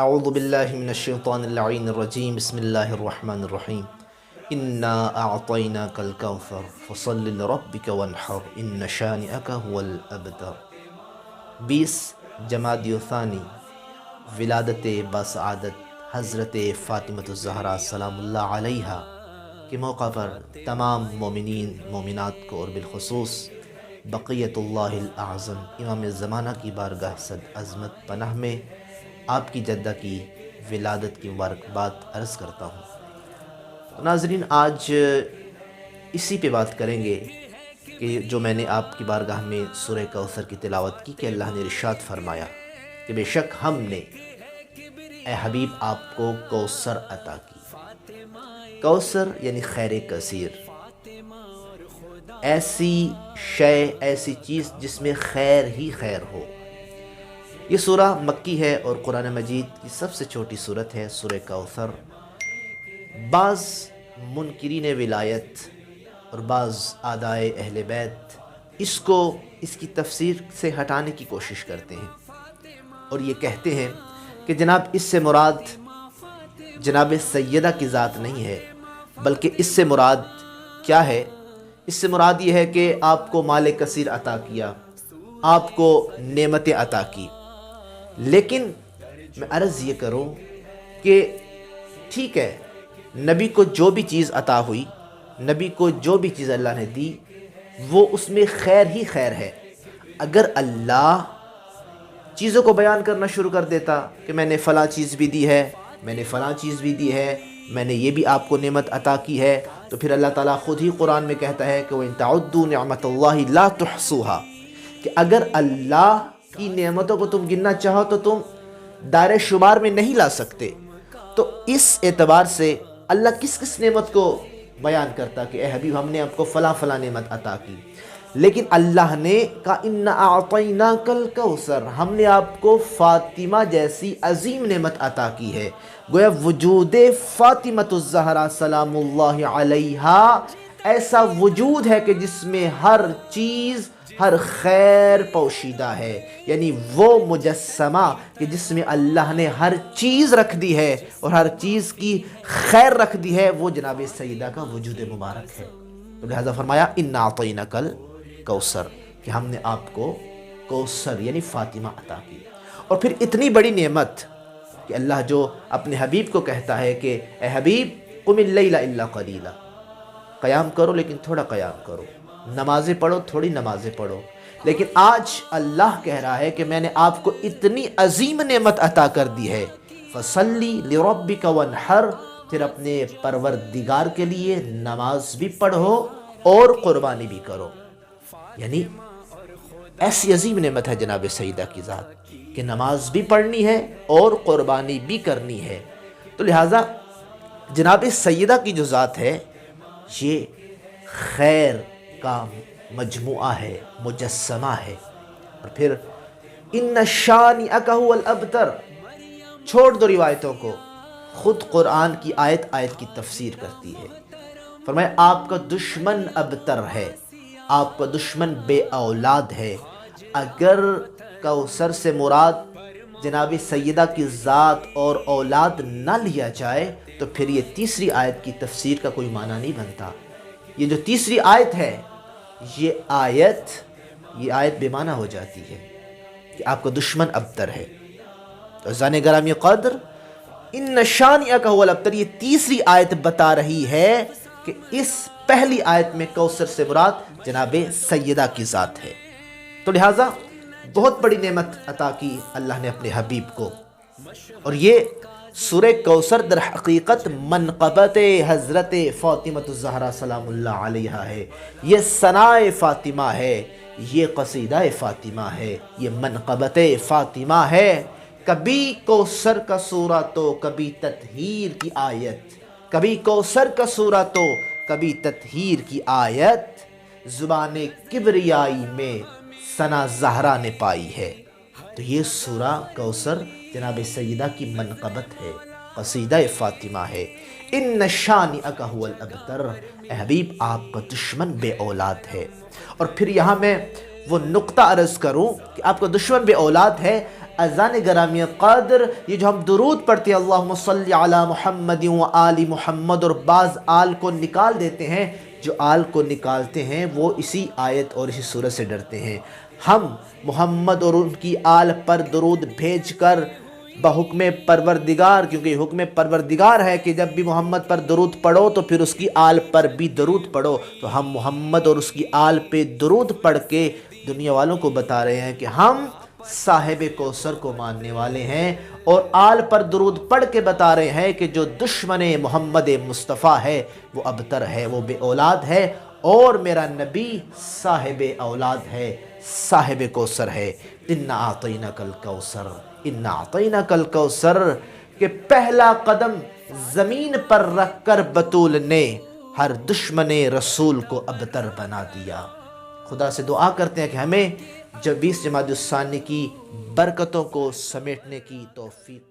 اعوذ باللہ من الشیطان اللعین الرجیم بسم اللہ الرحمن الرحیم انا اعطیناک الکوثر فصل لربک وانحر ان شانئک هو الابتر 20 جمادی الثانی ولادت باسعادت حضرت فاطمۃ الزہرا سلام اللہ علیہا کے موقع پر تمام مومنین مومنات کو اور بالخصوص بقیت اللہ الاعظم امام زمانہ کی بارگاہ صد عظمت پناہ میں آپ کی جدہ کی ولادت کی مبارکباد عرض کرتا ہوں۔ ناظرین، آج اسی پہ بات کریں گے کہ جو میں نے آپ کی بارگاہ میں سورہ کوثر کی تلاوت کی کہ اللہ نے ارشاد فرمایا کہ بے شک ہم نے اے حبیب آپ کو کوثر عطا کی۔ کوثر یعنی خیر کثیر، ایسی شے، ایسی چیز جس میں خیر ہی خیر ہو۔ یہ سورہ مکی ہے اور قرآن مجید کی سب سے چھوٹی سورت ہے سورہ کوثر۔ بعض منکرین ولایت اور بعض اعدائے اہل بیت اس کی تفسیر سے ہٹانے کی کوشش کرتے ہیں اور یہ کہتے ہیں کہ جناب اس سے مراد جناب سیدہ کی ذات نہیں ہے، بلکہ اس سے مراد کیا ہے؟ اس سے مراد یہ ہے کہ آپ کو مال کثیر عطا کیا، آپ کو نعمتیں عطا کی۔ لیکن میں عرض یہ کروں کہ ٹھیک ہے، نبی کو جو بھی چیز عطا ہوئی، نبی کو جو بھی چیز اللہ نے دی، وہ اس میں خیر ہی خیر ہے۔ اگر اللہ چیزوں کو بیان کرنا شروع کر دیتا کہ میں نے فلاں چیز بھی دی ہے، میں نے فلاں چیز بھی دی ہے، میں نے یہ بھی آپ کو نعمت عطا کی ہے، تو پھر اللہ تعالیٰ خود ہی قرآن میں کہتا ہے کہ وَإِن تَعُدُّوا نِعْمَةَ اللَّهِ لَا تُحْصُوهَا، کہ اگر اللہ کی نعمتوں کو تم گننا چاہو تو تم دائرہ شمار میں نہیں لا سکتے۔ تو اس اعتبار سے اللہ کس کس نعمت کو بیان کرتا کہ اے حبیب ہم نے آپ کو فلاں فلاں نعمت عطا کی، لیکن اللہ نے کہا اِنَّا أَعْطَيْنَاكَ الْكَوْثَرَ، ہم نے آپ کو فاطمہ جیسی عظیم نعمت عطا کی ہے۔ گویا وجود فاطمۃ الزہرا سلام اللہ علیہا ایسا وجود ہے کہ جس میں ہر چیز، ہر خیر پوشیدہ ہے، یعنی وہ مجسمہ کہ جس میں اللہ نے ہر چیز رکھ دی ہے اور ہر چیز کی خیر رکھ دی ہے، وہ جناب سیدہ کا وجود مبارک ہے۔ تو لہذا فرمایا اِنَّا أَعْطَيْنَاكَ الْكَوْثَرَ، کہ ہم نے آپ کو کوثر یعنی فاطمہ عطا کی۔ اور پھر اتنی بڑی نعمت کہ اللہ جو اپنے حبیب کو کہتا ہے کہ اے حبیب قُمِ اللَّيْلَ إِلَّا قَلِيلًا، قیام کرو لیکن تھوڑا قیام کرو، نمازیں پڑھو تھوڑی نمازیں پڑھو۔ لیکن آج اللہ کہہ رہا ہے کہ میں نے آپ کو اتنی عظیم نعمت عطا کر دی ہے، فَصَلِّ لِرَبِّكَ وَانْحَرْ، پھر اپنے پروردگار کے لیے نماز بھی پڑھو اور قربانی بھی کرو۔ یعنی ایسی عظیم نعمت ہے جناب سیدہ کی ذات کہ نماز بھی پڑھنی ہے اور قربانی بھی کرنی ہے۔ تو لہٰذا جناب سیدہ کی جو ذات ہے یہ خیر کا مجموعہ ہے، مجسمہ ہے۔ اور پھر ان شانئک هو الابتر، چھوڑ دو روایتوں کو، خود قرآن کی آیت کی تفسیر کرتی ہے۔ فرمایا آپ کا دشمن ابتر ہے، آپ کا دشمن بے اولاد ہے۔ اگر کوثر سے مراد جناب سیدہ کی ذات اور اولاد نہ لیا جائے تو پھر یہ تیسری آیت کی تفسیر کا کوئی معنی نہیں بنتا۔ یہ جو تیسری آیت ہے یہ آیت بے معنی ہو جاتی ہے کہ آپ کا دشمن ابتر ہے۔ تو عزیزان گرامی قدر، ان شانئک هو الابتر، یہ تیسری آیت بتا رہی ہے کہ اس پہلی آیت میں کوثر سے مراد جناب سیدہ کی ذات ہے۔ تو لہٰذا بہت بڑی نعمت عطا کی اللہ نے اپنے حبیب کو، اور یہ سورہ کوثر در حقیقت منقبت حضرت فاطمۃ الزہرا سلام اللہ علیہا ہے، یہ ثناء فاطمہ ہے، یہ قصیدہ فاطمہ ہے، یہ منقبت فاطمہ ہے۔ کبھی کوثر کا سورہ تو کبھی تطہیر کی آیت، کبھی کوثر کا سورہ تو کبھی تطہیر کی آیت، زبان کبریائی میں ثنا زہرا نے پائی ہے۔ تو یہ سورہ کوثر جناب سیدہ کی منقبت ہے، قصیدہ فاطمہ ہے۔ ان شانئک هو الابتر، اے حبیب آپ کا دشمن بے اولاد ہے۔ اور پھر یہاں میں وہ نقطہ عرض کروں کہ آپ کا دشمن بے اولاد ہے، اذان گرامی قدر، یہ جو ہم درود پڑھتے ہیں اللہم صلی علی محمد و آل محمد، اور بعض آل کو نکال دیتے ہیں، جو آل کو نکالتے ہیں وہ اسی آیت اور اسی سورت سے ڈرتے ہیں۔ ہم محمد اور ان کی آل پر درود بھیج کر بحکم پروردگار، کیونکہ یہ حکم پروردگار ہے کہ جب بھی محمد پر درود پڑھو تو پھر اس کی آل پر بھی درود پڑھو، تو ہم محمد اور اس کی آل پہ درود پڑھ کے دنیا والوں کو بتا رہے ہیں کہ ہم صاحب کوثر کو ماننے والے ہیں، اور آل پر درود پڑھ کے بتا رہے ہیں کہ جو دشمن محمد مصطفیٰ ہے وہ ابتر ہے، وہ بے اولاد ہے، اور میرا نبی صاحب اولاد ہے، صاحب کوثر ہے۔ اِنَّا أَعْطَيْنَاكَ الْكَوْثَرَ، اِنَّا أَعْطَيْنَاكَ الْكَوْثَرَ، کہ پہلا قدم زمین پر رکھ کر بطول نے ہر دشمن رسول کو ابتر بنا دیا۔ خدا سے دعا کرتے ہیں کہ ہمیں 20 جمادی الثانی کی برکتوں کو سمیٹنے کی توفیق